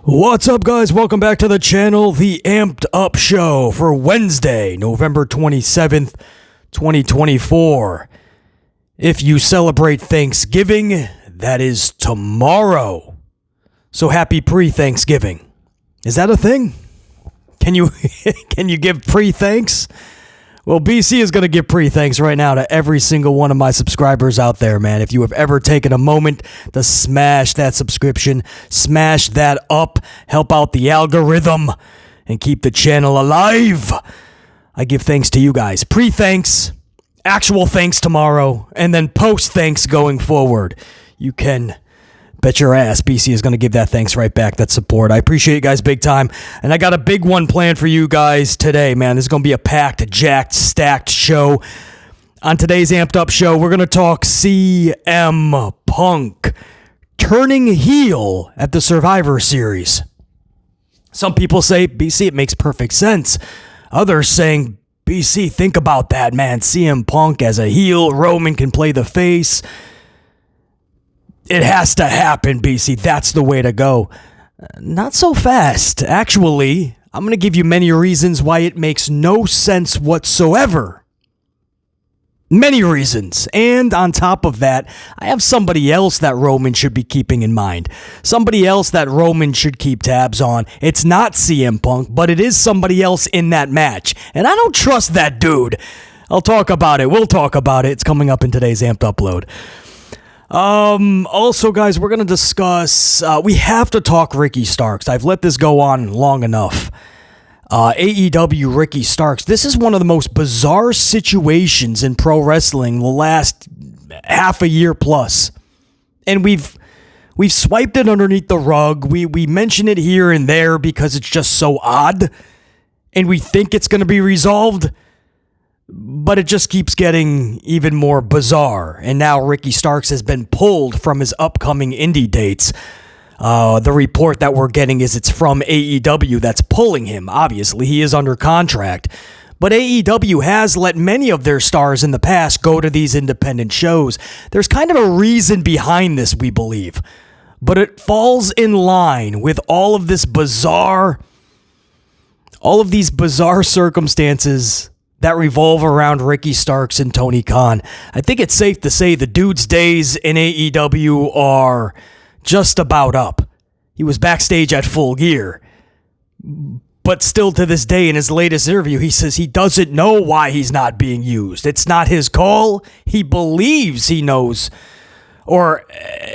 What's up, guys? Welcome back to the channel, the Amped Up Show for Wednesday, November 27th, 2024. If you celebrate Thanksgiving, that is tomorrow. So happy pre-Thanksgiving. Is that a thing? Can you give pre-thanks? Well, BC is going to give pre-thanks right now to every single one of my subscribers out there, man. If you have ever taken a moment to smash that subscription, smash that up, help out the algorithm, and keep the channel alive, I give thanks to you guys. Pre-thanks, actual thanks tomorrow, and then post-thanks going forward. You can bet your ass BC is going to give that thanks right back, that support. I appreciate you guys big time. And I got a big one planned for you guys today, man. This is going to be a packed, jacked, stacked show. On today's Amped Up Show, we're going to talk CM Punk turning heel at the Survivor Series. Some people say, BC, it makes perfect sense. Others saying, BC, think about that, man. CM Punk as a heel, Roman can play the face. It has to happen, BC. That's the way to go. Not so fast. Actually, I'm going to give you many reasons why it makes no sense whatsoever. Many reasons. And on top of that, I have somebody else that Roman should be keeping in mind. Somebody else that Roman should keep tabs on. It's not CM Punk, but it is somebody else in that match. And I don't trust that dude. I'll talk about it. We'll talk about it. It's coming up in today's Amped Upload. Also, guys, we're going to discuss, we have to talk Ricky Starks. I've let this go on long enough. AEW Ricky Starks. This is one of the most bizarre situations in pro wrestling the last half a year plus. And we've swiped it underneath the rug. We mention it here and there because it's just so odd. And we think it's going to be resolved. But it just keeps getting even more bizarre. And now Ricky Starks has been pulled from his upcoming indie dates. The report that we're getting is it's from AEW that's pulling him. Obviously, he is under contract. But AEW has let many of their stars in the past go to these independent shows. There's kind of a reason behind this, we believe. But it falls in line with all of these bizarre circumstances that revolve around Ricky Starks and Tony Khan. I think it's safe to say the dude's days in AEW are just about up. He was backstage at Full Gear. But still to this day, in his latest interview, he says he doesn't know why he's not being used. It's not his call. He believes he knows, or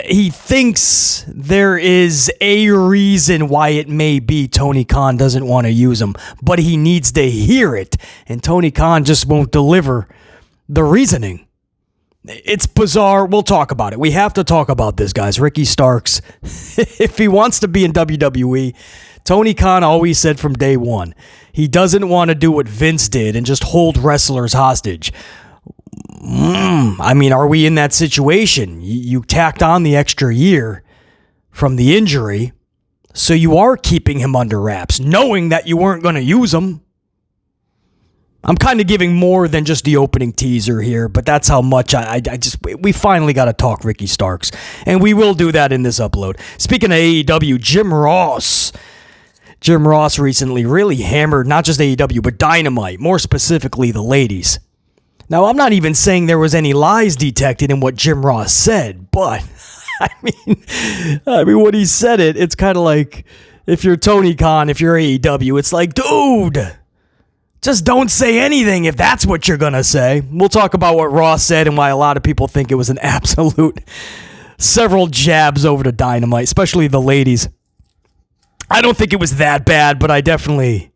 he thinks there is a reason why it may be Tony Khan doesn't want to use him, but he needs to hear it, and Tony Khan just won't deliver the reasoning. It's bizarre. We'll talk about it. We have to talk about this, guys. Ricky Starks, if he wants to be in WWE, Tony Khan always said from day one, he doesn't want to do what Vince did and just hold wrestlers hostage. I mean, are we in that situation? You tacked on the extra year from the injury, so you are keeping him under wraps, knowing that you weren't going to use him. I'm kind of giving more than just the opening teaser here, but that's how much we finally got to talk Ricky Starks, and we will do that in this upload. Speaking of AEW, Jim Ross recently really hammered not just AEW, but Dynamite, more specifically the ladies. Now, I'm not even saying there was any lies detected in what Jim Ross said, but I mean, when he said it, it's kind of like if you're Tony Khan, if you're AEW, it's like, dude, just don't say anything if that's what you're going to say. We'll talk about what Ross said and why a lot of people think it was an absolute several jabs over to Dynamite, especially the ladies. I don't think it was that bad, but I don't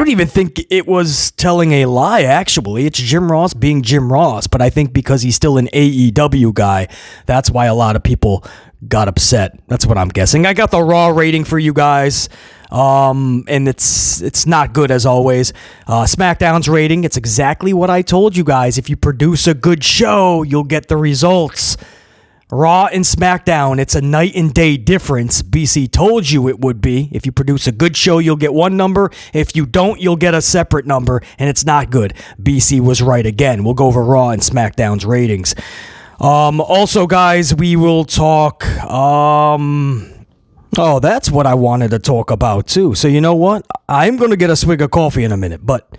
even think it was telling a lie, actually. It's Jim Ross being Jim Ross, but I think because he's still an AEW guy, that's why a lot of people got upset. That's what I'm guessing. I got the Raw rating for you guys, and it's not good as always. SmackDown's rating, it's exactly what I told you guys. If you produce a good show, you'll get the results. Raw and SmackDown, it's a night and day difference. BC told you it would be. If you produce a good show, you'll get one number. If you don't, you'll get a separate number, and it's not good. BC was right again. We'll go over Raw and SmackDown's ratings. Also, guys, we will talk Oh, that's what I wanted to talk about too. So you know what? I'm going to get a swig of coffee in a minute, but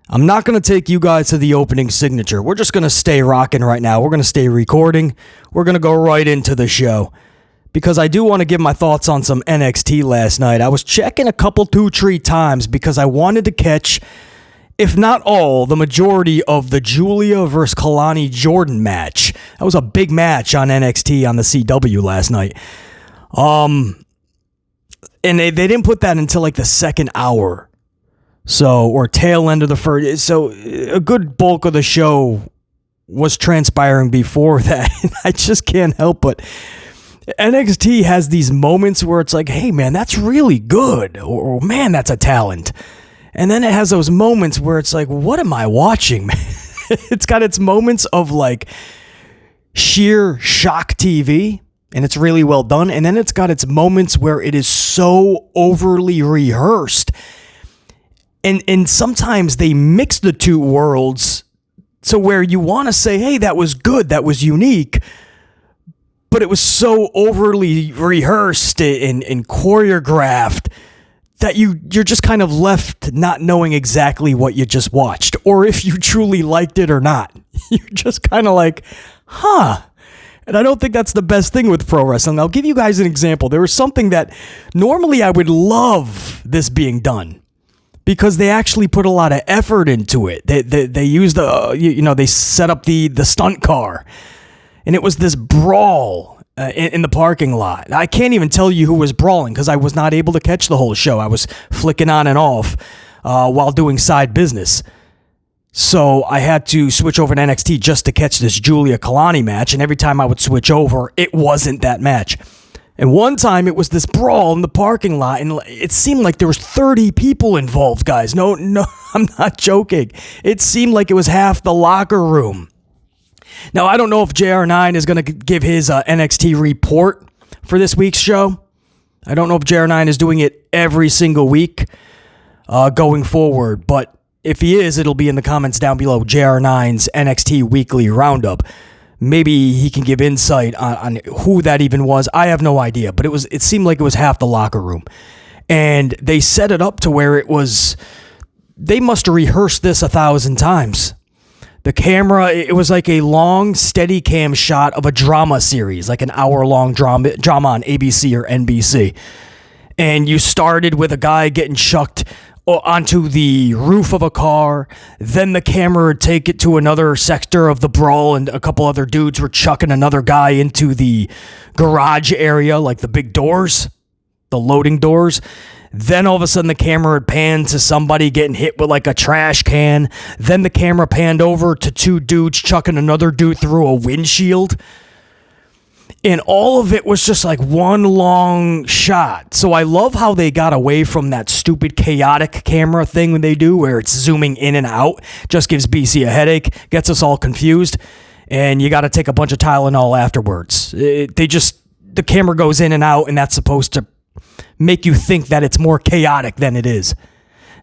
I'm not going to take you guys to the opening signature. We're just going to stay rocking right now. We're going to stay recording. We're going to go right into the show because I do want to give my thoughts on some NXT last night. I was checking a couple 2-3 times because I wanted to catch, if not all, the majority of the Giulia versus Kelani Jordan match. That was a big match on NXT on the CW last night. And they didn't put that until like the second hour. So, or tail end of the first. So, a good bulk of the show was transpiring before that. I just can't help but. NXT has these moments where it's like, hey, man, that's really good. Or man, that's a talent. And then it has those moments where it's like, what am I watching, man? It's got its moments of like sheer shock TV. And it's really well done. And then it's got its moments where it is so overly rehearsed. And sometimes they mix the two worlds. So where you want to say, hey, that was good, that was unique. But it was so overly rehearsed and choreographed that you're just kind of left not knowing exactly what you just watched. Or if you truly liked it or not. You're just kind of like, huh. And I don't think that's the best thing with pro wrestling. I'll give you guys an example. There was something that normally I would love this being done because they actually put a lot of effort into it. They used they set up the stunt car, and it was this brawl in the parking lot. I can't even tell you who was brawling because I was not able to catch the whole show. I was flicking on and off while doing side business. So I had to switch over to NXT just to catch this Giulia Kelani match. And every time I would switch over, it wasn't that match. And one time it was this brawl in the parking lot. And it seemed like there was 30 people involved, guys. No, I'm not joking. It seemed like it was half the locker room. Now, I don't know if JR9 is going to give his NXT report for this week's show. I don't know if JR9 is doing it every single week going forward. But if he is, it'll be in the comments down below. JR9's NXT Weekly Roundup. Maybe he can give insight on who that even was. I have no idea, but it seemed like it was half the locker room. And they set it up to where they must have rehearsed this 1,000 times. The camera, it was like a long, steady cam shot of a drama series, like an hour-long drama on ABC or NBC. And you started with a guy getting chucked onto the roof of a car. Then the camera would take it to another sector of the brawl, and a couple other dudes were chucking another guy into the garage area, like the big doors, the loading doors. Then all of a sudden the camera would pan to somebody getting hit with like a trash can. Then the camera panned over to two dudes chucking another dude through a windshield. And all of it was just like one long shot. So I love how they got away from that stupid chaotic camera thing when they do, where it's zooming in and out. Just gives BC a headache, gets us all confused, and you got to take a bunch of Tylenol afterwards. The camera goes in and out, and that's supposed to make you think that it's more chaotic than it is.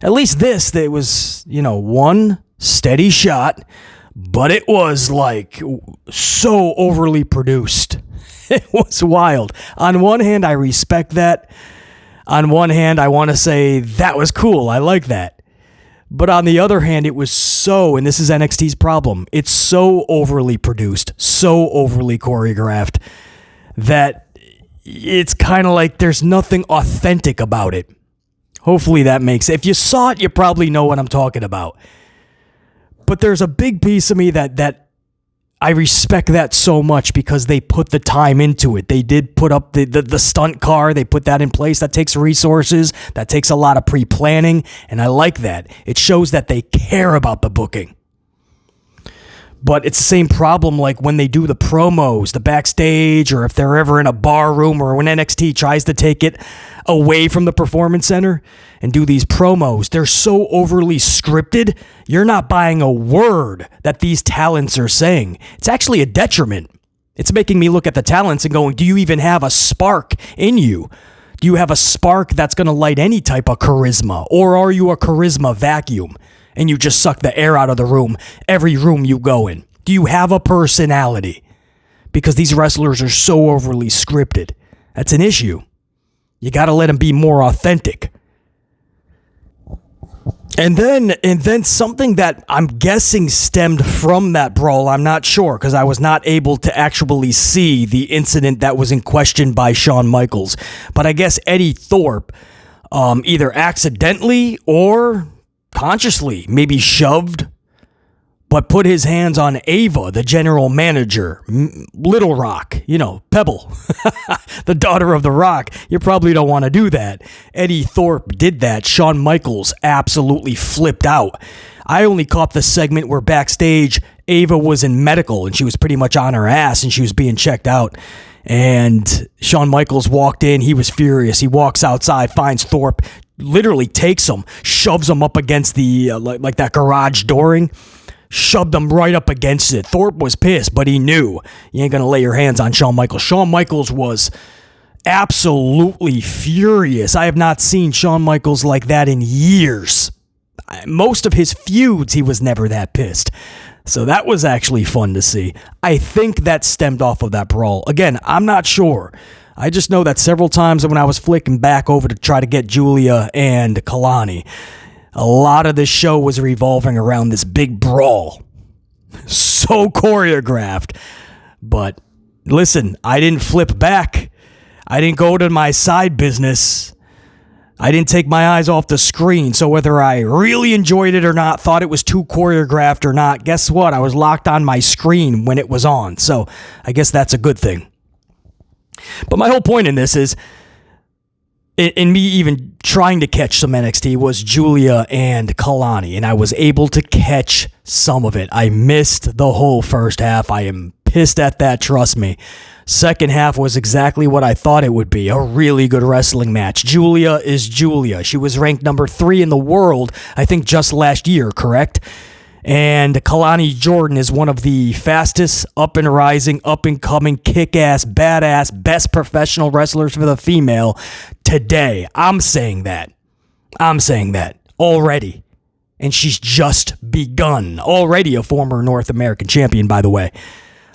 At least there was, one steady shot, but it was like so overly produced. It was wild. On one hand, I respect that. On one hand, I want to say that was cool. I like that. But on the other hand, it was and this is NXT's problem, it's so overly produced, so overly choreographed that it's kind of like there's nothing authentic about it. Hopefully that makes sense. If you saw it, you probably know what I'm talking about. But there's a big piece of me that I respect that so much because they put the time into it. They did put up the stunt car. They put that in place. That takes resources. That takes a lot of pre-planning. And I like that. It shows that they care about the booking. But it's the same problem like when they do the promos, the backstage, or if they're ever in a bar room, or when NXT tries to take it away from the performance center and do these promos. They're so overly scripted, you're not buying a word that these talents are saying. It's actually a detriment. It's making me look at the talents and going, do you even have a spark in you? Do you have a spark that's going to light any type of charisma? Or are you a charisma vacuum and you just suck the air out of the room every room you go in? Do you have a personality? Because these wrestlers are so overly scripted. That's an issue. You got to let him be more authentic. And then something that I'm guessing stemmed from that brawl, I'm not sure, because I was not able to actually see the incident that was in question by Shawn Michaels. But I guess Eddie Thorpe either accidentally or consciously maybe shoved, but put his hands on Ava, the general manager, Little Rock, Pebble, the daughter of The Rock. You probably don't want to do that. Eddie Thorpe did that. Shawn Michaels absolutely flipped out. I only caught the segment where backstage Ava was in medical and she was pretty much on her ass and she was being checked out. And Shawn Michaels walked in. He was furious. He walks outside, finds Thorpe, literally takes him, shoves him up against the, like that garage dooring. Shoved him right up against it. Thorpe was pissed, but he knew you ain't going to lay your hands on Shawn Michaels. Shawn Michaels was absolutely furious. I have not seen Shawn Michaels like that in years. Most of his feuds, he was never that pissed. So that was actually fun to see. I think that stemmed off of that brawl. Again, I'm not sure. I just know that several times when I was flicking back over to try to get Giulia and Kelani, a lot of this show was revolving around this big brawl. So choreographed. But listen, I didn't flip back. I didn't go to my side business. I didn't take my eyes off the screen. So whether I really enjoyed it or not, thought it was too choreographed or not, guess what? I was locked on my screen when it was on. So I guess that's a good thing. But my whole point in this is, in me even trying to catch some NXT, was Giulia and Kelani, and I was able to catch some of it. I missed the whole first half. I am pissed at that, trust me. Second half was exactly what I thought it would be, a really good wrestling match. Giulia is Giulia. She was ranked number 3 in the world, I think just last year, correct? And Kelani Jordan is one of the fastest, up and rising, up and coming, kick-ass, badass, best professional wrestlers for the female today. I'm saying that already. And she's just begun. Already a former North American champion, by the way.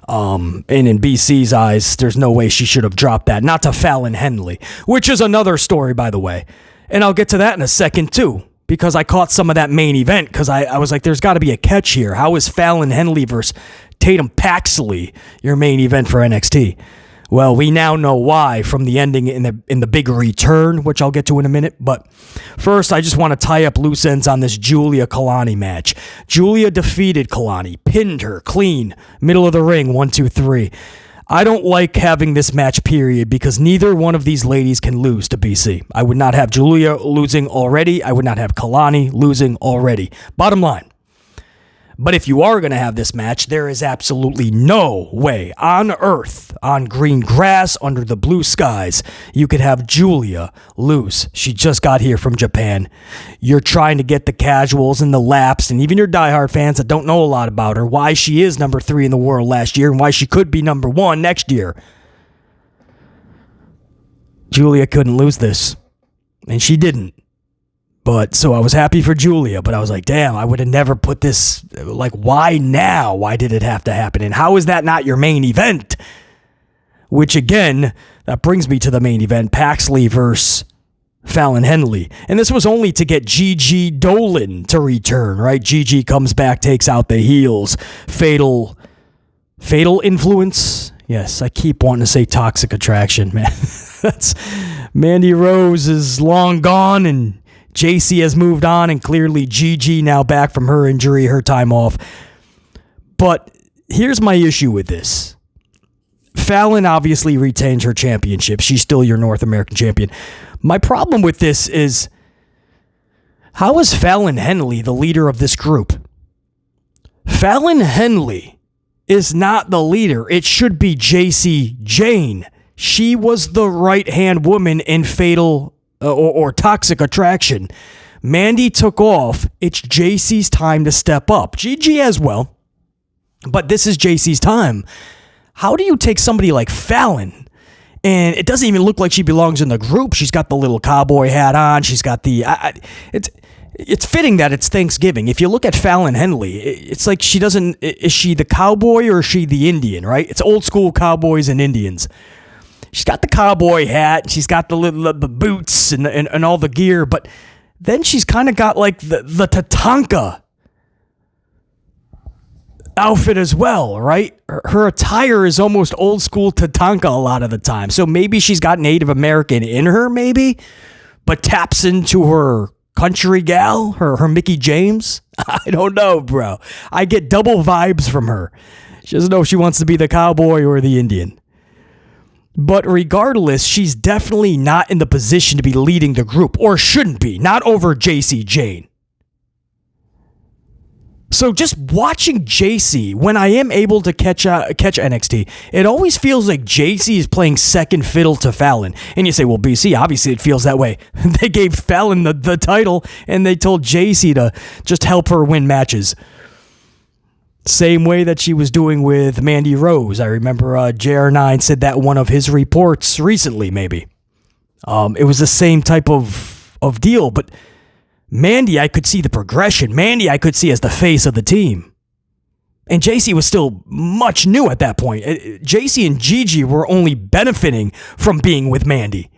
And in BC's eyes, there's no way she should have dropped that. Not to Fallon Henley, which is another story, by the way. And I'll get to that in a second, too. Because I caught some of that main event, because I was like, there's got to be a catch here. How is Fallon Henley versus Tatum Paxley your main event for NXT? Well, we now know why from the ending in the big return, which I'll get to in a minute. But first, I just want to tie up loose ends on this Giulia-Kelani match. Giulia defeated Kelani, pinned her clean, middle of the ring, 1, 2, 3. I don't like having this match, period, because neither one of these ladies can lose to BC. I would not have Giulia losing already. I would not have Kelani losing already. Bottom line. But if you are going to have this match, there is absolutely no way on earth, on green grass, under the blue skies, you could have Giulia lose. She just got here from Japan. You're trying to get the casuals and the laps and even your diehard fans that don't know a lot about her, why she is number 3 in the world last year and why she could be number 1 next year. Giulia couldn't lose this, and she didn't. But so I was happy for Giulia, but I was like, damn, I would have never put this, like, why now? Why did it have to happen? And how is that not your main event? Which, again, that brings me to the main event, Paxley versus Fallon Henley. And this was only to get Gigi Dolan to return, right? Gigi comes back, takes out the heels. Fatal influence? Yes, I keep wanting to say toxic attraction, man. That's Mandy Rose is long gone, and JC has moved on, and clearly Gigi now back from her injury, her time off. But here's my issue with this. Fallon obviously retains her championship. She's still your North American champion. My problem with this is, how is Fallon Henley the leader of this group? Fallon Henley is not the leader. It should be JC Jane. She was the right-hand woman in Fatal or Toxic Attraction. Mandy took off. It's JC's time to step up. Gigi as well. But this is JC's time. How do you take somebody like Fallon, and it doesn't even look like she belongs in the group? She's got the little cowboy hat on. She's got the... It's fitting that it's Thanksgiving. If you look at Fallon Henley, it's like she doesn't... Is she the cowboy or is she the Indian, right? It's old school cowboys and Indians. She's got the cowboy hat. She's got the boots and all the gear. But then she's kind of got like the Tatanka outfit as well, right? Her attire is almost old school Tatanka a lot of the time. So maybe she's got Native American in her, maybe, but taps into her country gal, her Mickey James. I don't know, bro. I get double vibes from her. She doesn't know if she wants to be the cowboy or the Indian. But regardless, she's definitely not in the position to be leading the group, or shouldn't be, not over JC Jane. So just watching JC, when I am able to catch NXT, it always feels like JC is playing second fiddle to Fallon. And you say, well, BC, obviously it feels that way. They gave Fallon the title, and they told JC to just help her win matches. Same way that she was doing with Mandy Rose. I remember JR9 said that in one of his reports recently, maybe. It was the same type of deal, but Mandy, I could see the progression. Mandy, I could see as the face of the team. And JC was still much new at that point. JC and Gigi were only benefiting from being with Mandy.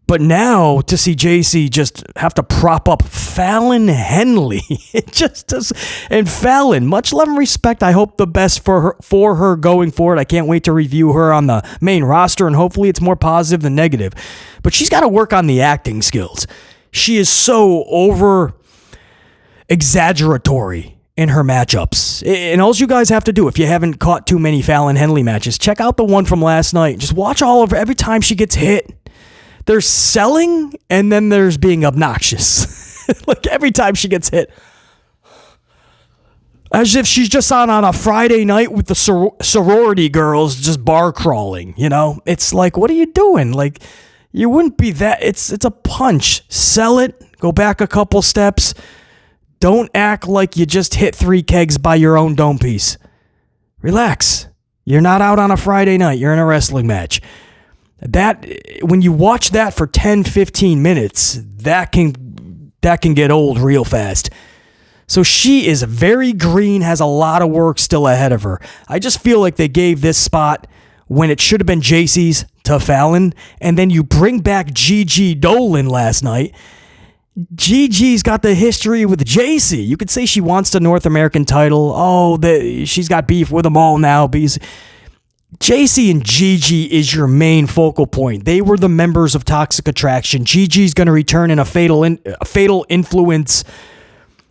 But now to see JC just have to prop up Fallon Henley, it just does. And Fallon, much love and respect. I hope the best for her going forward. I can't wait to review her on the main roster, and hopefully it's more positive than negative. But she's got to work on the acting skills. She is so exaggeratory in her matchups. And all you guys have to do, if you haven't caught too many Fallon Henley matches, check out the one from last night. Just watch all of her. Every time she gets hit, there's selling, and then there's being obnoxious. Like every time she gets hit. As if she's just on a Friday night with the sorority girls just bar crawling, you know? It's like, what are you doing? Like, you wouldn't be that. It's a punch. Sell it. Go back a couple steps. Don't act like you just hit 3 kegs by your own dome piece. Relax. You're not out on a Friday night. You're in a wrestling match. That, when you watch that for 10, 15 minutes, that can get old real fast. So she is very green, has a lot of work still ahead of her. I just feel like they gave this spot when it should have been JC's to Fallon, and then you bring back Gigi Dolan last night. Gigi's got the history with JC. You could say she wants the North American title. She's got beef with them all now. JC and Gigi is your main focal point. They were the members of Toxic Attraction. Gigi's going to return in a fatal influence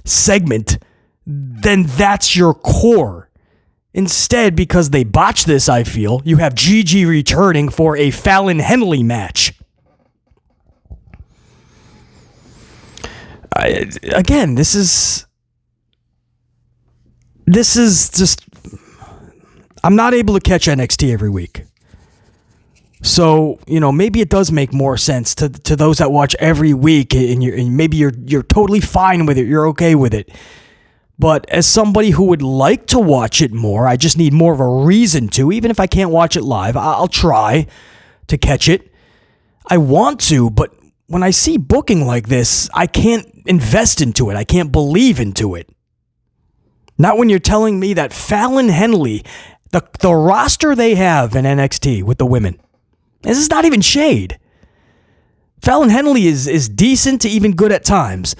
segment. Then that's your core. Instead, because they botched this, I feel, you have Gigi returning for a Fallon Henley match. Again, this is just... I'm not able to catch NXT every week. So, maybe it does make more sense to those that watch every week, and maybe you're totally fine with it, you're okay with it. But as somebody who would like to watch it more, I just need more of a reason to. Even if I can't watch it live, I'll try to catch it. I want to, but when I see booking like this, I can't invest into it. I can't believe into it. Not when you're telling me that Fallon Henley, the roster they have in NXT with the women, this is not even shade. Fallon Henley is decent to even good at times.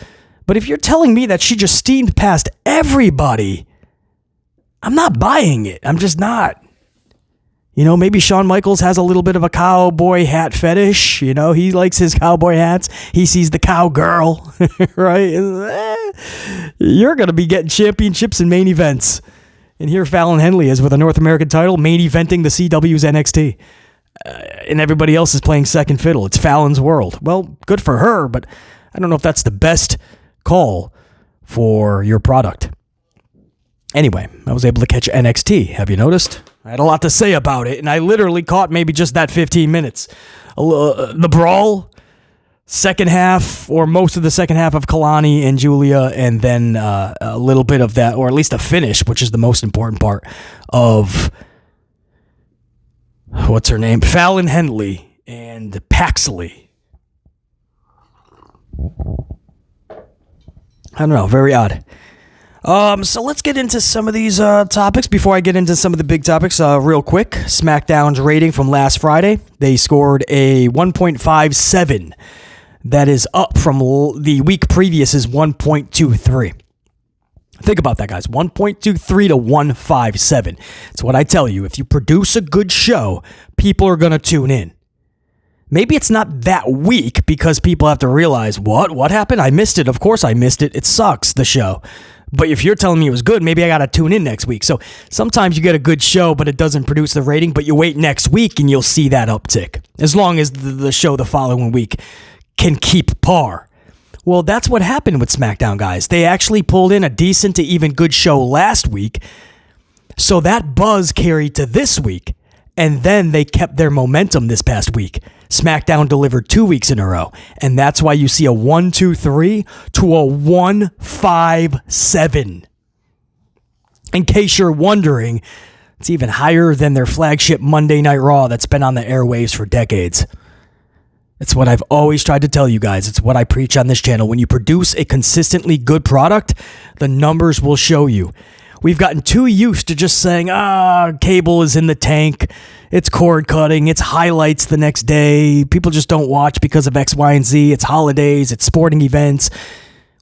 But if you're telling me that she just steamed past everybody, I'm not buying it. I'm just not. Maybe Shawn Michaels has a little bit of a cowboy hat fetish. He likes his cowboy hats. He sees the cowgirl, right? You're going to be getting championships and main events. And here Fallon Henley is with a North American title, main eventing the CW's NXT. And everybody else is playing second fiddle. It's Fallon's world. Well, good for her, but I don't know if that's the best call for your product. Anyway, I was able to catch NXT. Have you noticed? I had a lot to say about it, and I literally caught maybe just that 15 minutes. The brawl, second half, or most of the second half of Kelani and Giulia, and then a little bit of that, or at least a finish, which is the most important part of, what's her name? Fallon Henley and Paxley. I don't know, very odd. So let's get into some of these topics. Before I get into some of the big topics, real quick, SmackDown's rating from last Friday, they scored a 1.57. That is up from the week previous is 1.23. Think about that, guys. 1.23 to 157. It's what I tell you. If you produce a good show, people are going to tune in. Maybe it's not that weak because people have to realize, what happened? I missed it. Of course I missed it. It sucks, the show. But if you're telling me it was good, maybe I got to tune in next week. So sometimes you get a good show, but it doesn't produce the rating, but you wait next week and you'll see that uptick. As long as the show the following week can keep par. Well, that's what happened with SmackDown, guys. They actually pulled in a decent to even good show last week. So that buzz carried to this week. And then they kept their momentum this past week. SmackDown delivered 2 weeks in a row. And that's why you see a 1-2-3 to a 1-5-7. In case you're wondering, it's even higher than their flagship Monday Night Raw that's been on the airwaves for decades. It's what I've always tried to tell you guys. It's what I preach on this channel. When you produce a consistently good product, the numbers will show you. We've gotten too used to just saying, cable is in the tank. It's cord cutting. It's highlights the next day. People just don't watch because of X, Y, and Z. It's holidays. It's sporting events.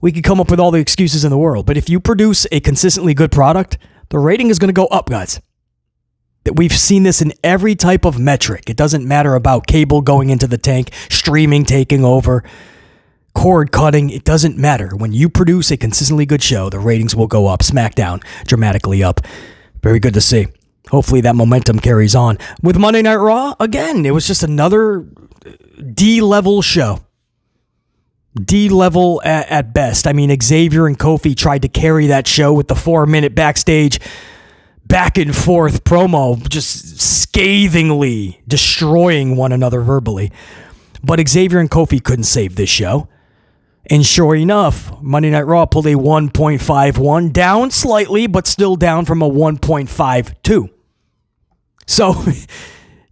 We could come up with all the excuses in the world. But if you produce a consistently good product, the rating is going to go up, guys. We've seen this in every type of metric. It doesn't matter about cable going into the tank, streaming taking over, cord cutting. It doesn't matter. When you produce a consistently good show, the ratings will go up. SmackDown dramatically up. Very good to see. Hopefully that momentum carries on. With Monday Night Raw, again, it was just another D-level show. D-level at best. I mean, Xavier and Kofi tried to carry that show with the 4-minute backstage back and forth promo, just scathingly destroying one another verbally. But Xavier and Kofi couldn't save this show. And sure enough, Monday Night Raw pulled a 1.51, down slightly, but still down from a 1.52. So,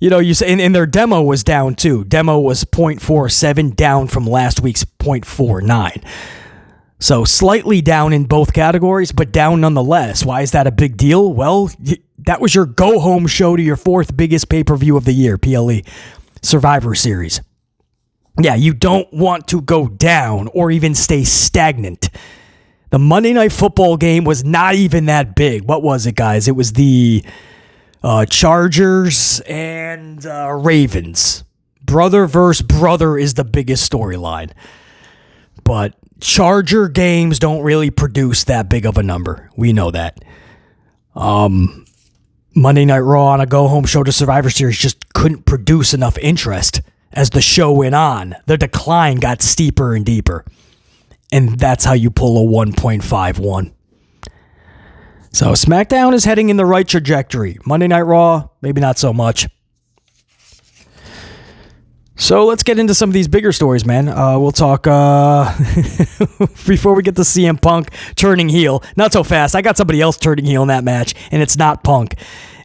you say, and their demo was down too. Demo was 0.47, down from last week's 0.49. So slightly down in both categories, but down nonetheless. Why is that a big deal? Well, that was your go-home show to your fourth biggest pay-per-view of the year, PLE, Survivor Series. Yeah, you don't want to go down or even stay stagnant. The Monday Night Football game was not even that big. What was it, guys? It was the Chargers and Ravens. Brother versus brother is the biggest storyline. But Charger games don't really produce that big of a number. We know that. Monday Night Raw on a go-home show to Survivor Series just couldn't produce enough interest as the show went on. The decline got steeper and deeper. And that's how you pull a 1.51. So SmackDown is heading in the right trajectory. Monday Night Raw, maybe not so much. So let's get into some of these bigger stories, man. We'll talk before we get to CM Punk turning heel. Not so fast. I got somebody else turning heel in that match, and it's not Punk.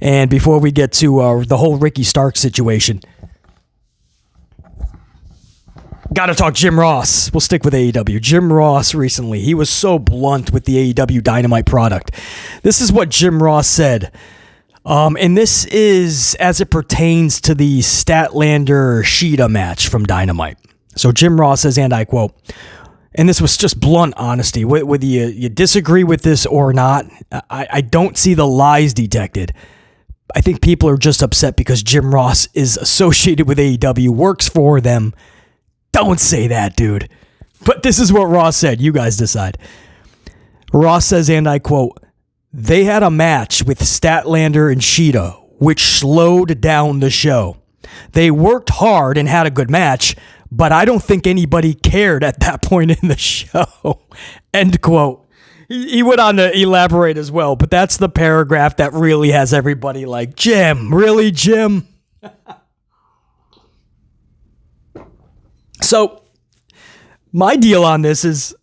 And before we get to the whole Ricky Starks situation, got to talk Jim Ross. We'll stick with AEW. Jim Ross recently, he was so blunt with the AEW Dynamite product. This is what Jim Ross said. And this is as it pertains to the Statlander Shida match from Dynamite. So Jim Ross says, and I quote, and this was just blunt honesty, whether you disagree with this or not, I don't see the lies detected. I think people are just upset because Jim Ross is associated with AEW, works for them. Don't say that, dude. But this is what Ross said. You guys decide. Ross says, and I quote, they had a match with Statlander and Shida, which slowed down the show. They worked hard and had a good match, but I don't think anybody cared at that point in the show. End quote. He went on to elaborate as well, but that's the paragraph that really has everybody like, Jim, really, Jim? So, my deal on this is,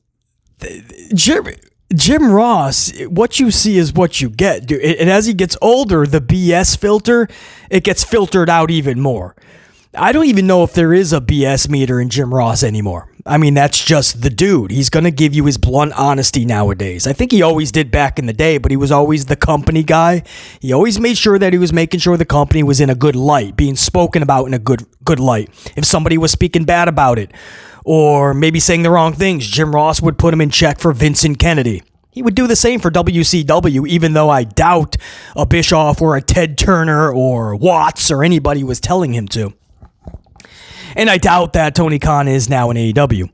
Jim Ross, what you see is what you get, dude. And as he gets older, the BS filter, it gets filtered out even more. I don't even know if there is a BS meter in Jim Ross anymore. I mean, that's just the dude. He's going to give you his blunt honesty nowadays. I think he always did back in the day, but he was always the company guy. He always made sure that he was making sure the company was in a good light, being spoken about in a good light. If somebody was speaking bad about it or maybe saying the wrong things, Jim Ross would put him in check for Vincent Kennedy. He would do the same for WCW, even though I doubt a Bischoff or a Ted Turner or Watts or anybody was telling him to. And I doubt that Tony Khan is now in AEW.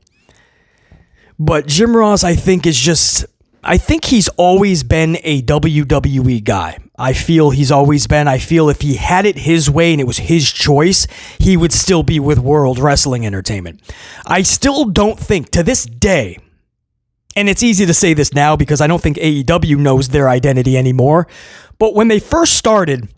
But Jim Ross, I think he's always been a WWE guy. I feel if he had it his way and it was his choice, he would still be with World Wrestling Entertainment. I still don't think, to this day, and it's easy to say this now because I don't think AEW knows their identity anymore, but when they first started,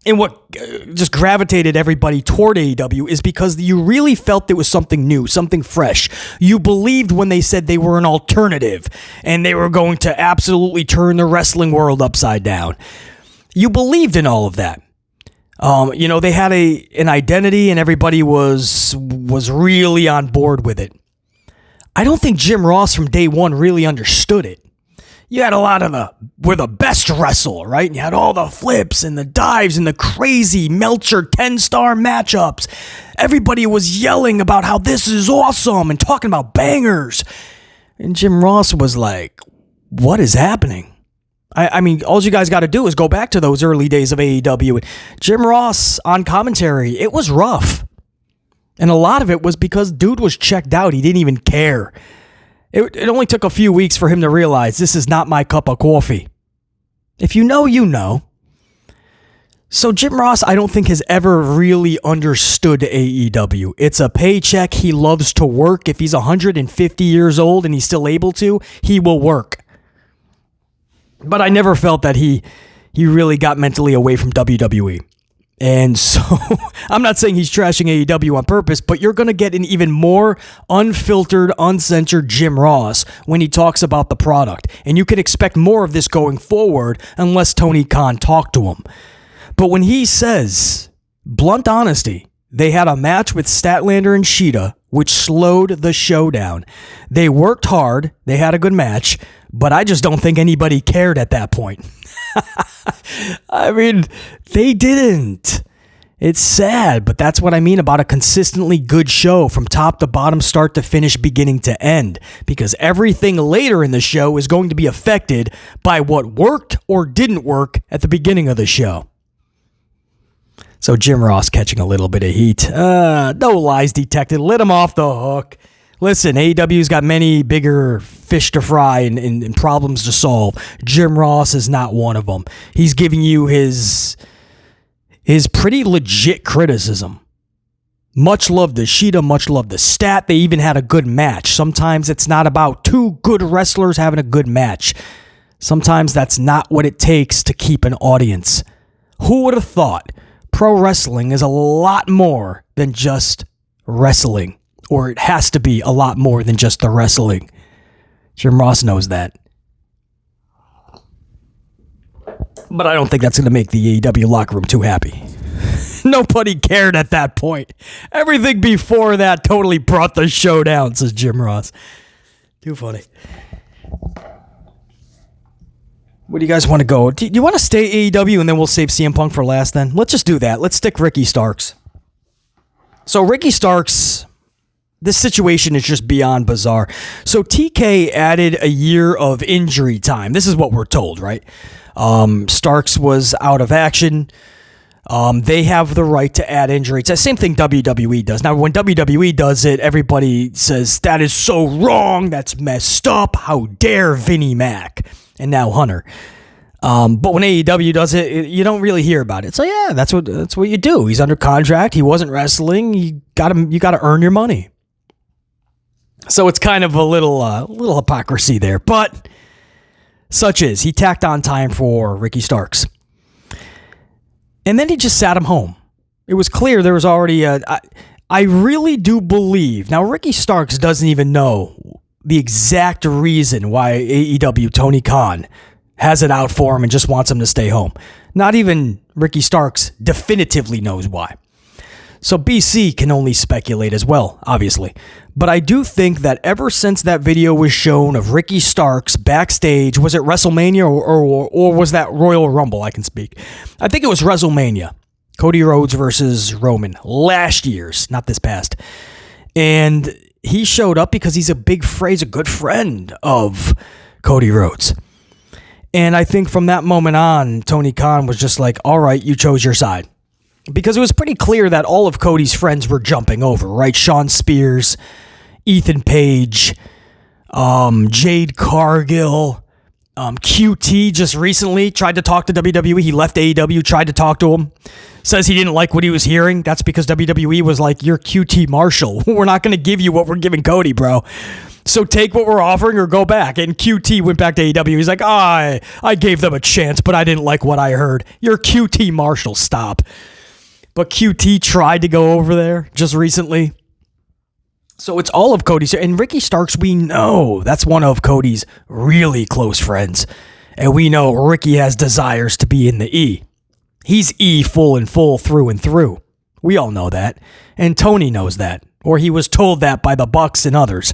and what just gravitated everybody toward AEW is because you really felt there was something new, something fresh. You believed when they said they were an alternative and they were going to absolutely turn the wrestling world upside down. You believed in all of that. They had an identity and everybody was really on board with it. I don't think Jim Ross from day one really understood it. You had a lot of we're the best wrestler, right? And you had all the flips and the dives and the crazy Meltzer 10-star matchups. Everybody was yelling about how this is awesome and talking about bangers. And Jim Ross was like, what is happening? I mean, all you guys got to do is go back to those early days of AEW. And Jim Ross on commentary, it was rough. And a lot of it was because dude was checked out. He didn't even care. It only took a few weeks for him to realize this is not my cup of coffee. If you know, you know. So Jim Ross, I don't think has ever really understood AEW. It's a paycheck. He loves to work. If he's 150 years old and he's still able to, he will work. But I never felt that he really got mentally away from WWE. And so I'm not saying he's trashing AEW on purpose, but you're going to get an even more unfiltered, uncensored Jim Ross when he talks about the product. And you can expect more of this going forward unless Tony Khan talked to him. But when he says, blunt honesty, they had a match with Statlander and Shida, which slowed the show down. They worked hard. They had a good match, but I just don't think anybody cared at that point. I mean, they didn't. It's sad, but that's what I mean about a consistently good show from top to bottom, start to finish, beginning to end. Because everything later in the show is going to be affected by what worked or didn't work at the beginning of the show. So Jim Ross catching a little bit of heat. No lies detected. Let him off the hook. Listen, AEW's got many bigger fish to fry and problems to solve. Jim Ross is not one of them. He's giving you his pretty legit criticism. Much love to Shida, much love to Stat. They even had a good match. Sometimes it's not about two good wrestlers having a good match. Sometimes that's not what it takes to keep an audience. Who would have thought pro wrestling is a lot more than just wrestling? Or it has to be a lot more than just the wrestling. Jim Ross knows that. But I don't think that's going to make the AEW locker room too happy. Nobody cared at that point. Everything before that totally brought the show down, says Jim Ross. Too funny. Where do you guys want to go? Do you want to stay AEW and then we'll save CM Punk for last then? Let's just do that. Let's stick Ricky Starks. So Ricky Starks... This situation is just beyond bizarre. So TK added a year of injury time. This is what we're told, right? Starks was out of action. They have the right to add injury. It's the same thing WWE does. Now, when WWE does it, everybody says, that is so wrong. That's messed up. How dare Vinnie Mac? And now Hunter. But when AEW does it, you don't really hear about it. So yeah, that's what you do. He's under contract. He wasn't wrestling. You got to earn your money. So it's kind of a little hypocrisy there, but such is. He tacked on time for Ricky Starks. And then he just sat him home. It was clear there was already I really do believe. Now, Ricky Starks doesn't even know the exact reason why AEW Tony Khan has it out for him and just wants him to stay home. Not even Ricky Starks definitively knows why. So BC can only speculate as well, obviously. But I do think that ever since that video was shown of Ricky Starks backstage, was it WrestleMania or was that Royal Rumble? I can speak. I think it was WrestleMania. Cody Rhodes versus Roman. Last year's, not this past. And he showed up because he's a good friend of Cody Rhodes. And I think from that moment on, Tony Khan was just like, all right, you chose your side. Because it was pretty clear that all of Cody's friends were jumping over, right? Shawn Spears, Ethan Page, Jade Cargill, QT just recently tried to talk to WWE. He left AEW, tried to talk to him. Says he didn't like what he was hearing. That's because WWE was like, you're QT Marshall. We're not going to give you what we're giving Cody, bro. So take what we're offering or go back. And QT went back to AEW. He's like, I gave them a chance, but I didn't like what I heard. You're QT Marshall. Stop. But QT tried to go over there just recently. So it's all of Cody's. And Ricky Starks, we know that's one of Cody's really close friends. And we know Ricky has desires to be in the E. He's E full and full through and through. We all know that. And Tony knows that. Or he was told that by the Bucks and others.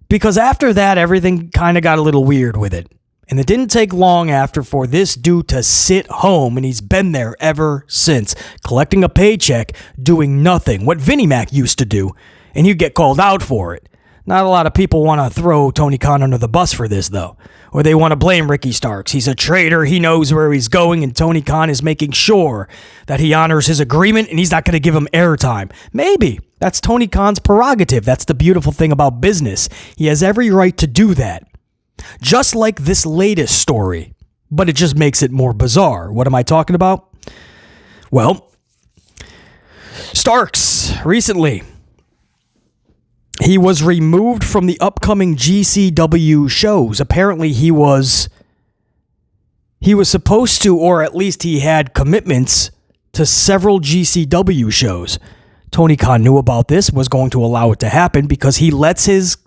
Because after that, everything kind of got a little weird with it. And it didn't take long after for this dude to sit home, and he's been there ever since, collecting a paycheck, doing nothing, what Vinnie Mac used to do, and you get called out for it. Not a lot of people want to throw Tony Khan under the bus for this, though, or they want to blame Ricky Starks. He's a traitor, he knows where he's going, and Tony Khan is making sure that he honors his agreement, and he's not going to give him airtime. Maybe. That's Tony Khan's prerogative. That's the beautiful thing about business. He has every right to do that. Just like this latest story, but it just makes it more bizarre. What am I talking about? Well, Starks, recently, he was removed from the upcoming GCW shows. Apparently, he was supposed to, or at least he had commitments to several GCW shows. Tony Khan knew about this, was going to allow it to happen because he lets his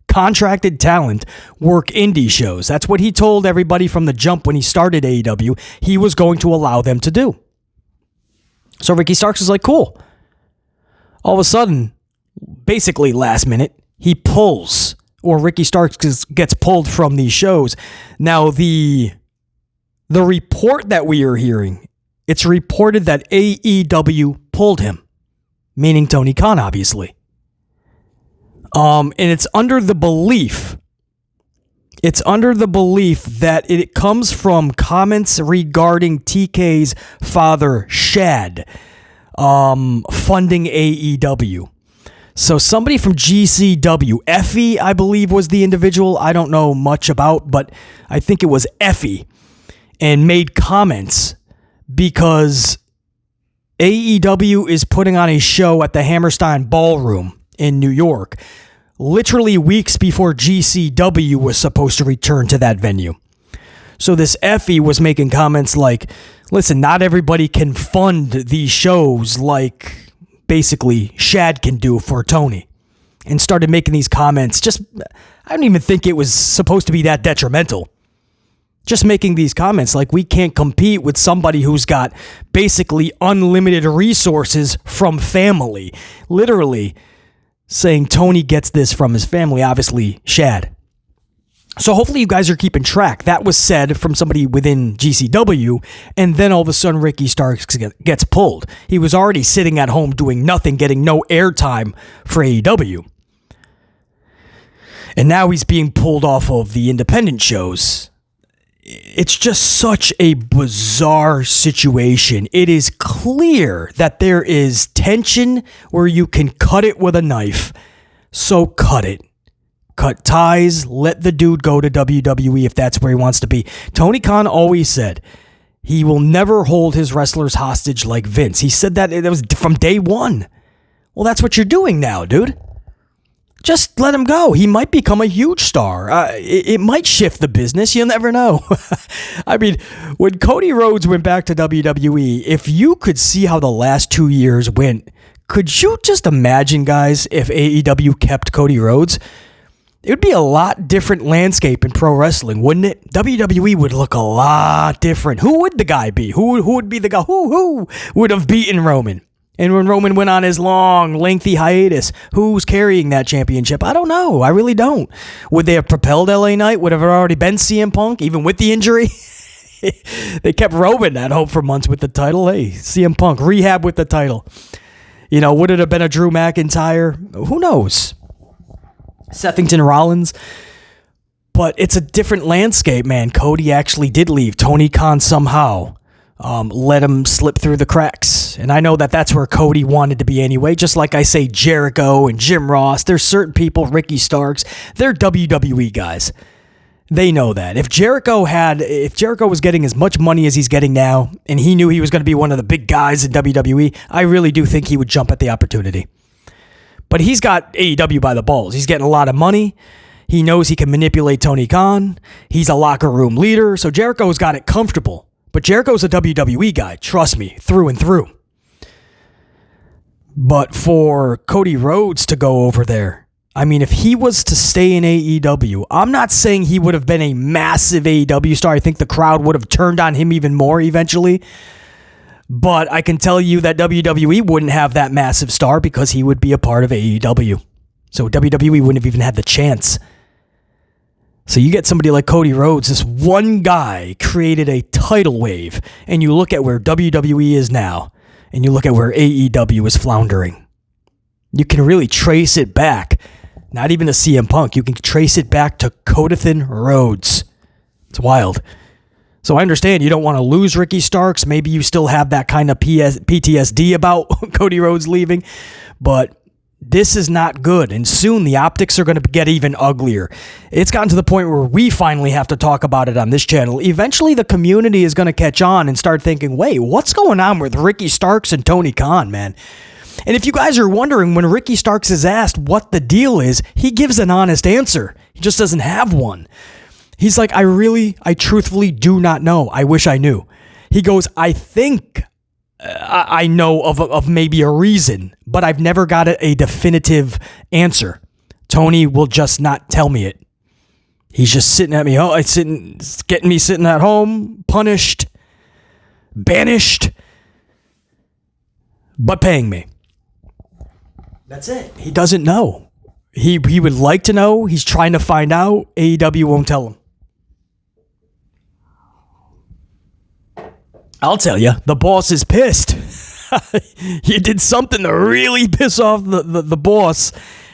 contracted talent work indie shows. That's what he told everybody from the jump when he started AEW. He was going to allow them to do. So Ricky Starks is like, cool. All of a sudden, basically last minute, he pulls, or Ricky Starks gets pulled from these shows. Now, the report that we are hearing, it's reported that AEW pulled him, meaning Tony Khan, obviously. And it's under the belief that it comes from comments regarding TK's father, Shad, funding AEW. So somebody from GCW, Effie, I believe was the individual. I don't know much about, but I think it was Effie, and made comments because AEW is putting on a show at the Hammerstein Ballroom in New York, literally weeks before GCW was supposed to return to that venue. So this Effie was making comments like, listen, not everybody can fund these shows like basically Shad can do for Tony. And started making these comments. I don't even think it was supposed to be that detrimental. Just making these comments like we can't compete with somebody who's got basically unlimited resources from family. Literally saying Tony gets this from his family, obviously Shad. So hopefully you guys are keeping track. That was said from somebody within GCW, and then all of a sudden Ricky Starks gets pulled. He was already sitting at home doing nothing, getting no airtime for AEW. And now he's being pulled off of the independent shows. It's just such a bizarre situation. It is clear that there is tension where you can cut it with a knife. So cut it. Cut ties. Let the dude go to WWE if that's where he wants to be. Tony Khan always said he will never hold his wrestlers hostage like Vince. He said that it was from day one. Well, that's what you're doing now, dude. Just let him go. He might become a huge star. It might shift the business. You'll never know. I mean, when Cody Rhodes went back to WWE, if you could see how the last 2 years went, could you just imagine, guys, if AEW kept Cody Rhodes? It would be a lot different landscape in pro wrestling, wouldn't it? WWE would look a lot different. Who would the guy be? Who would be the guy? Who would have beaten Roman? And when Roman went on his long, lengthy hiatus, who's carrying that championship? I don't know. I really don't. Would they have propelled LA Knight? Would have already been CM Punk, even with the injury? They kept Roman that hope for months with the title. Hey, CM Punk, rehab with the title. Would it have been a Drew McIntyre? Who knows? Sethington Rollins. But it's a different landscape, man. Cody actually did leave. Tony Khan somehow let him slip through the cracks. And I know that that's where Cody wanted to be anyway. Just like I say, Jericho and Jim Ross. There's certain people, Ricky Starks, they're WWE guys. They know that. If Jericho was getting as much money as he's getting now, and he knew he was going to be one of the big guys in WWE, I really do think he would jump at the opportunity. But he's got AEW by the balls. He's getting a lot of money. He knows he can manipulate Tony Khan. He's a locker room leader. So Jericho's got it comfortable. But Jericho's a WWE guy. Trust me, through and through. But for Cody Rhodes to go over there, I mean, if he was to stay in AEW, I'm not saying he would have been a massive AEW star. I think the crowd would have turned on him even more eventually. But I can tell you that WWE wouldn't have that massive star because he would be a part of AEW. So WWE wouldn't have even had the chance. So you get somebody like Cody Rhodes, this one guy created a tidal wave, and you look at where WWE is now, and you look at where AEW is floundering. You can really trace it back, not even to CM Punk, you can trace it back to Codithan Rhodes. It's wild. So I understand you don't want to lose Ricky Starks. Maybe you still have that kind of PTSD about Cody Rhodes leaving, but this is not good, and soon the optics are going to get even uglier. It's gotten to the point where we finally have to talk about it on this channel. Eventually, the community is going to catch on and start thinking, wait, what's going on with Ricky Starks and Tony Khan, man? And if you guys are wondering, when Ricky Starks is asked what the deal is, he gives an honest answer. He just doesn't have one. He's like, I truthfully do not know. I wish I knew. He goes, I think I know of maybe a reason, but I've never got a definitive answer. Tony will just not tell me it. He's just sitting at me, getting me sitting at home, punished, banished, but paying me. That's it. He doesn't know. He would like to know. He's trying to find out. AEW won't tell him. I'll tell you, the boss is pissed. You did something to really piss off the boss,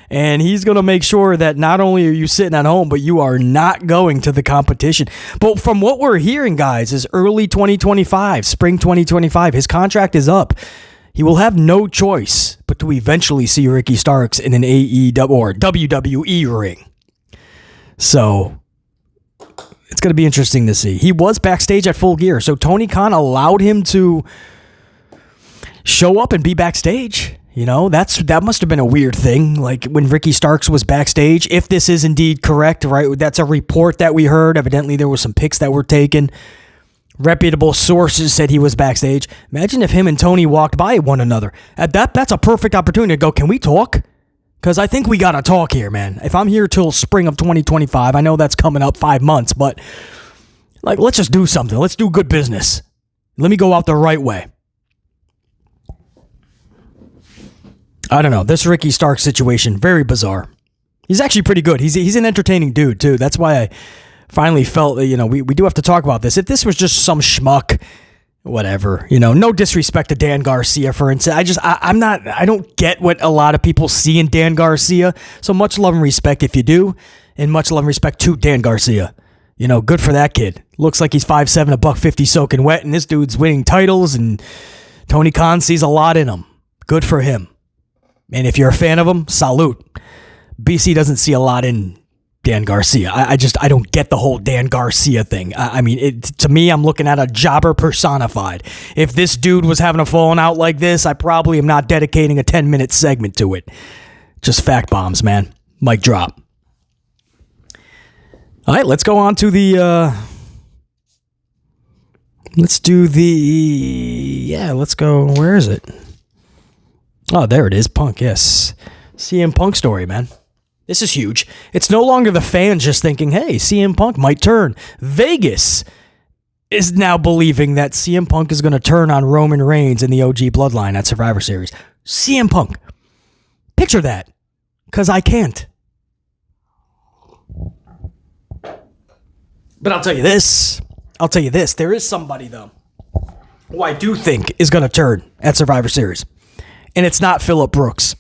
and he's going to make sure that not only are you sitting at home, but you are not going to the competition. But from what we're hearing, guys, is early 2025, spring 2025, his contract is up. He will have no choice but to eventually see Ricky Starks in an AEW or WWE ring. So it's going to be interesting to see. He was backstage at Full Gear, so Tony Khan allowed him to show up and be backstage. That must have been a weird thing, like when Ricky Starks was backstage. If this is indeed correct, right? That's a report that we heard. Evidently, there were some pics that were taken. Reputable sources said he was backstage. Imagine if him and Tony walked by one another. That's a perfect opportunity to go, can we talk? Because I think we got to talk here, man. If I'm here till spring of 2025, I know that's coming up 5 months, but let's just do something. Let's do good business. Let me go out the right way. I don't know. This Ricky Starks situation, very bizarre. He's actually pretty good. He's an entertaining dude, too. That's why I finally felt that, we do have to talk about this. If this was just some schmuck, whatever, no disrespect to Dan Garcia, for instance. I don't get what a lot of people see in Dan Garcia. So much love and respect if you do, and much love and respect to Dan Garcia. Good for that kid. Looks like he's 5'7", $150 soaking wet, and this dude's winning titles, and Tony Khan sees a lot in him. Good for him. And if you're a fan of him, salute. BC doesn't see a lot in Dan Garcia. I don't get the whole Dan Garcia thing. To me, I'm looking at a jobber personified. If this dude was having a falling out like this, I probably am not dedicating a 10-minute segment to it. Just fact bombs, man. Mic drop. All right, let's go on to the... let's go... Where is it? Oh, there it is. Punk, yes. CM Punk story, man. This is huge. It's no longer the fans just thinking, hey, CM Punk might turn. Vegas is now believing that CM Punk is going to turn on Roman Reigns in the OG Bloodline at Survivor Series. CM Punk. Picture that. Because I can't. But I'll tell you this. There is somebody, though, who I do think is going to turn at Survivor Series. And it's not Phillip Brooks.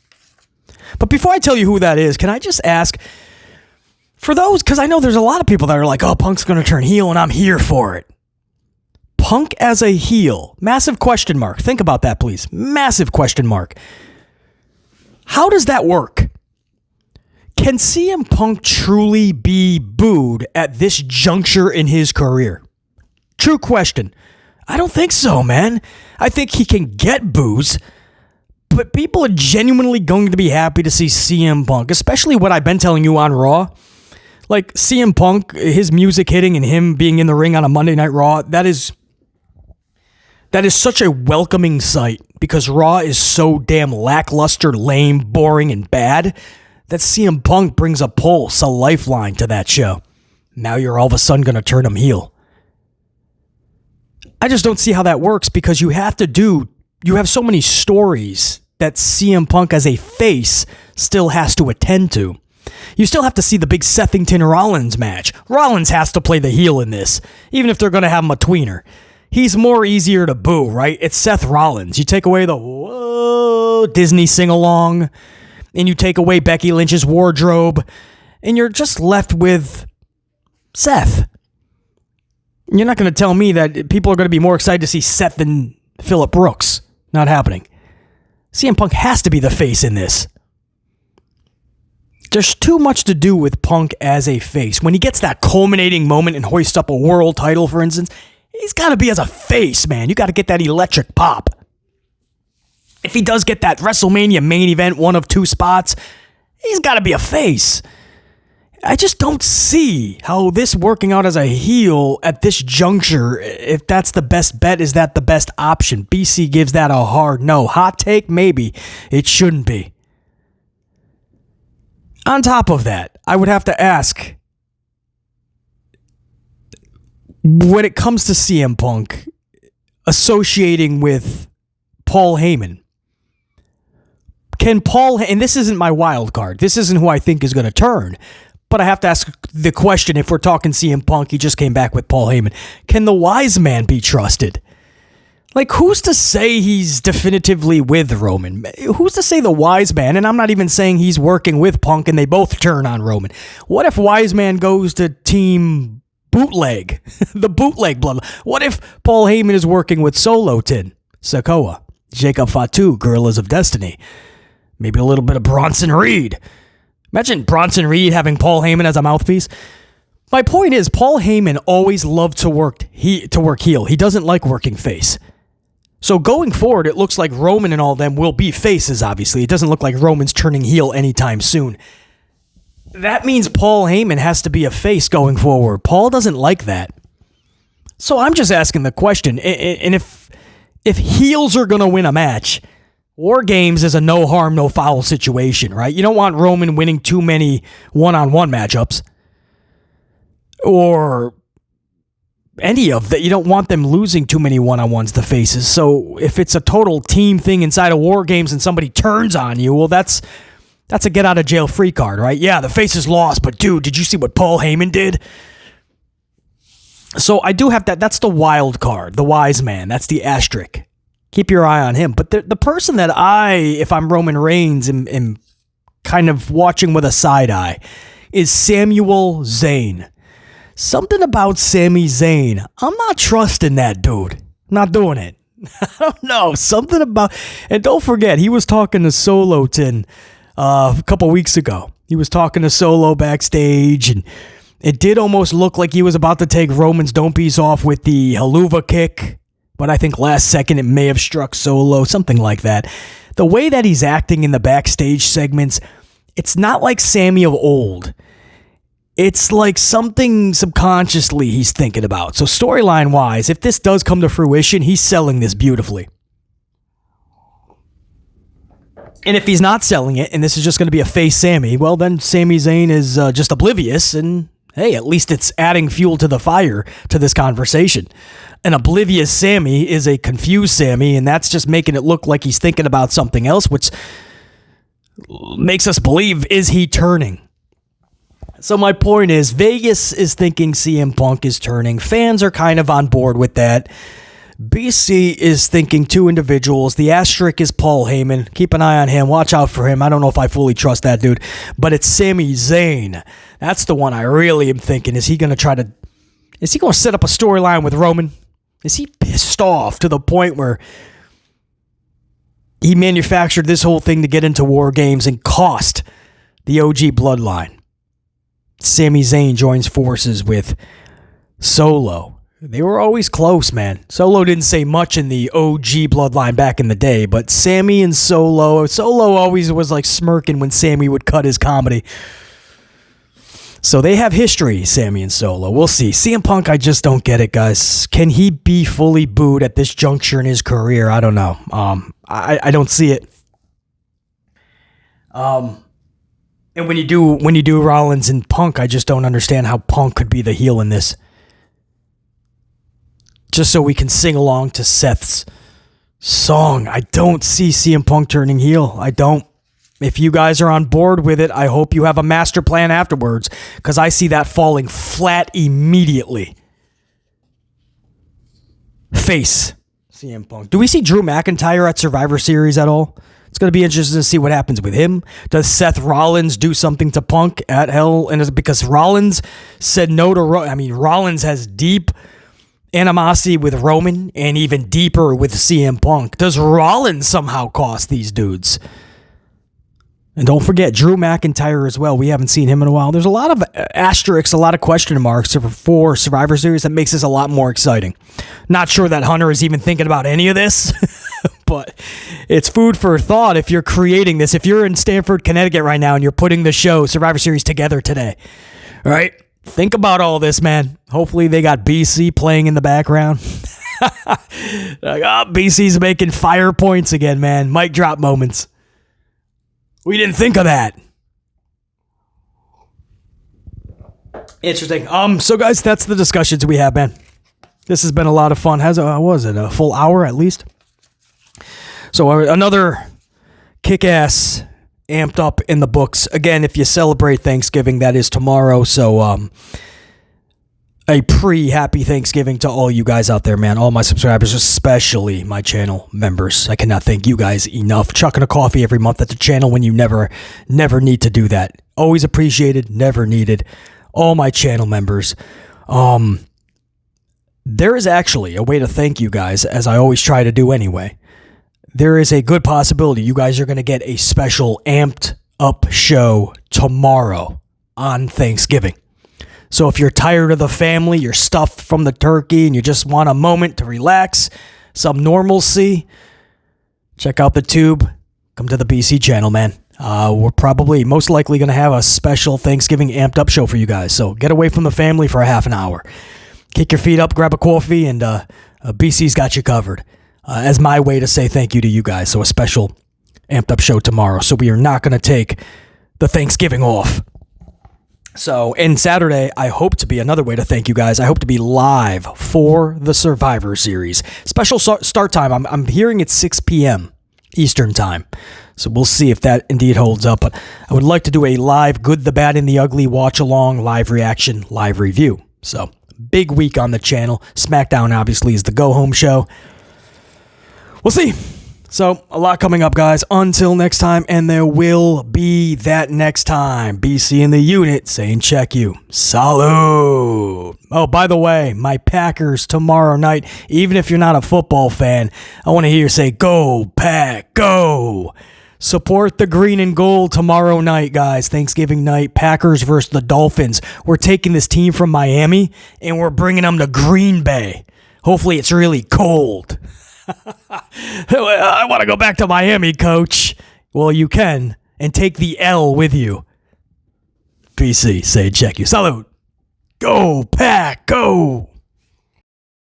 But before I tell you who that is, can I just ask, for those, because I know there's a lot of people that are like, oh, Punk's going to turn heel, and I'm here for it. Punk as a heel. Massive question mark. Think about that, please. Massive question mark. How does that work? Can CM Punk truly be booed at this juncture in his career? True question. I don't think so, man. I think he can get boos, but people are genuinely going to be happy to see CM Punk, especially what I've been telling you on Raw. Like CM Punk, his music hitting and him being in the ring on a Monday Night Raw, that is such a welcoming sight because Raw is so damn lackluster, lame, boring, and bad that CM Punk brings a pulse, a lifeline to that show. Now you're all of a sudden going to turn him heel. I just don't see how that works because you have so many stories that CM Punk as a face still has to attend to. You still have to see the big Sethington-Rollins match. Rollins has to play the heel in this, even if they're going to have him a tweener. He's more easier to boo, right? It's Seth Rollins. You take away the whoa Disney sing-along, and you take away Becky Lynch's wardrobe, and you're just left with Seth. You're not going to tell me that people are going to be more excited to see Seth than Phillip Brooks. Not happening. CM Punk has to be the face in this. There's too much to do with Punk as a face. When he gets that culminating moment and hoists up a world title, for instance, he's got to be as a face, man. You got to get that electric pop. If he does get that WrestleMania main event, one of two spots, he's got to be a face. I just don't see how this working out as a heel at this juncture, if that's the best bet, is that the best option? BC gives that a hard no. Hot take, maybe. It shouldn't be. On top of that, I would have to ask, when it comes to CM Punk associating with Paul Heyman, and this isn't my wild card, this isn't who I think is going to turn, but I have to ask the question, if we're talking CM Punk, he just came back with Paul Heyman, can the wise man be trusted? Like, who's to say he's definitively with Roman? Who's to say the wise man, and I'm not even saying he's working with Punk and they both turn on Roman. What if wise man goes to team bootleg, the bootleg blood? What if Paul Heyman is working with Solo Tin, Sikoa, Jacob Fatu, Gorillas of Destiny, maybe a little bit of Bronson Reed? Imagine Bronson Reed having Paul Heyman as a mouthpiece. My point is, Paul Heyman always loved to work heel. He doesn't like working face. So going forward, it looks like Roman and all of them will be faces, obviously. It doesn't look like Roman's turning heel anytime soon. That means Paul Heyman has to be a face going forward. Paul doesn't like that. So I'm just asking the question, and if heels are going to win a match, War Games is a no harm, no foul situation, right? You don't want Roman winning too many one-on-one matchups. Or any of that. You don't want them losing too many one-on-ones, the faces. So if it's a total team thing inside of War Games and somebody turns on you, well, that's a get-out-of-jail-free card, right? Yeah, the faces lost, but dude, did you see what Paul Heyman did? So I do have that. That's the wild card, the wise man. That's the asterisk. Keep your eye on him. But the person that if I'm Roman Reigns, am kind of watching with a side eye is Samuel Zayn. Something about Sami Zayn. I'm not trusting that dude. I'm not doing it. I don't know. Something about... And don't forget, he was talking to Solo Tin a couple weeks ago. He was talking to Solo backstage, and it did almost look like he was about to take Roman's dompies off with the haluva kick, but I think last second it may have struck Solo, something like that. The way that he's acting in the backstage segments, it's not like Sammy of old. It's like something subconsciously he's thinking about. So storyline-wise, if this does come to fruition, he's selling this beautifully. And if he's not selling it, and this is just going to be a face Sammy, well, then Sami Zayn is just oblivious, and hey, at least it's adding fuel to the fire to this conversation. An oblivious Sammy is a confused Sammy, and that's just making it look like he's thinking about something else, which makes us believe, is he turning? So my point is, Vegas is thinking CM Punk is turning. Fans are kind of on board with that. BC is thinking two individuals. The asterisk is Paul Heyman. Keep an eye on him. Watch out for him. I don't know if I fully trust that dude. But it's Sami Zayn. That's the one I really am thinking. Is he going to set up a storyline with Roman? Is he pissed off to the point where he manufactured this whole thing to get into War Games and cost the OG bloodline? Sami Zayn joins forces with Solo. They were always close, man. Solo didn't say much in the OG bloodline back in the day, but Sammy and Solo always was like smirking when Sammy would cut his comedy. So they have history, Sammy and Solo. We'll see. CM Punk, I just don't get it, guys. Can he be fully booed at this juncture in his career? I don't know. I don't see it. And when you do Rollins and Punk, I just don't understand how Punk could be the heel in this. Just so we can sing along to Seth's song. I don't see CM Punk turning heel. I don't. If you guys are on board with it, I hope you have a master plan afterwards, because I see that falling flat immediately. Face CM Punk. Do we see Drew McIntyre at Survivor Series at all? It's going to be interesting to see what happens with him. Does Seth Rollins do something to Punk at Hell? And because Rollins said no to Rollins has deep animosity with Roman and even deeper with CM Punk. Does Rollins somehow cost these dudes? And don't forget Drew McIntyre as well. We haven't seen him in a while. There's a lot of asterisks, a lot of question marks for Survivor Series that makes this a lot more exciting. Not sure that Hunter is even thinking about any of this, but it's food for thought if you're creating this. If you're in Stamford, Connecticut right now and you're putting the show Survivor Series together today, all right? Think about all this, man. Hopefully they got BC playing in the background. BC's making fire points again, man. Mic drop moments. We didn't think of that. Interesting. So guys, that's the discussions we have, man. This has been a lot of fun. Was it a full hour at least? So another kick-ass amped up in the books. Again, if you celebrate Thanksgiving, that is tomorrow. So a pre-happy Thanksgiving to all you guys out there, man. All my subscribers, especially my channel members. I cannot thank you guys enough. Chucking a coffee every month at the channel when you never need to do that. Always appreciated, never needed. All my channel members. There is actually a way to thank you guys, as I always try to do anyway. There is a good possibility you guys are going to get a special amped up show tomorrow on Thanksgiving. So if you're tired of the family, you're stuffed from the turkey, and you just want a moment to relax, some normalcy, check out the tube. Come to the BC channel, man. We're probably most likely going to have a special Thanksgiving amped up show for you guys. So get away from the family for a half an hour. Kick your feet up, grab a coffee, and BC's got you covered. As my way to say thank you to you guys. So a special amped up show tomorrow. So we are not going to take the Thanksgiving off. So, and Saturday, I hope to be another way to thank you guys. I hope to be live for the Survivor Series. Special start time. I'm hearing it's 6 p.m. Eastern time. So we'll see if that indeed holds up. But I would like to do a live Good, the Bad, and the Ugly watch along, live reaction, live review. So big week on the channel. SmackDown obviously is the go home show. We'll see. So, a lot coming up, guys. Until next time, and there will be that next time. BC in the unit saying check you. Salud. Oh, by the way, my Packers tomorrow night. Even if you're not a football fan, I want to hear you say, go, Pack, go. Support the green and gold tomorrow night, guys. Thanksgiving night, Packers versus the Dolphins. We're taking this team from Miami, and we're bringing them to Green Bay. Hopefully, it's really cold. I want to go back to Miami, coach. Well, you can, and take the L with you. PC, say check you. Salute. Go, Pack, go.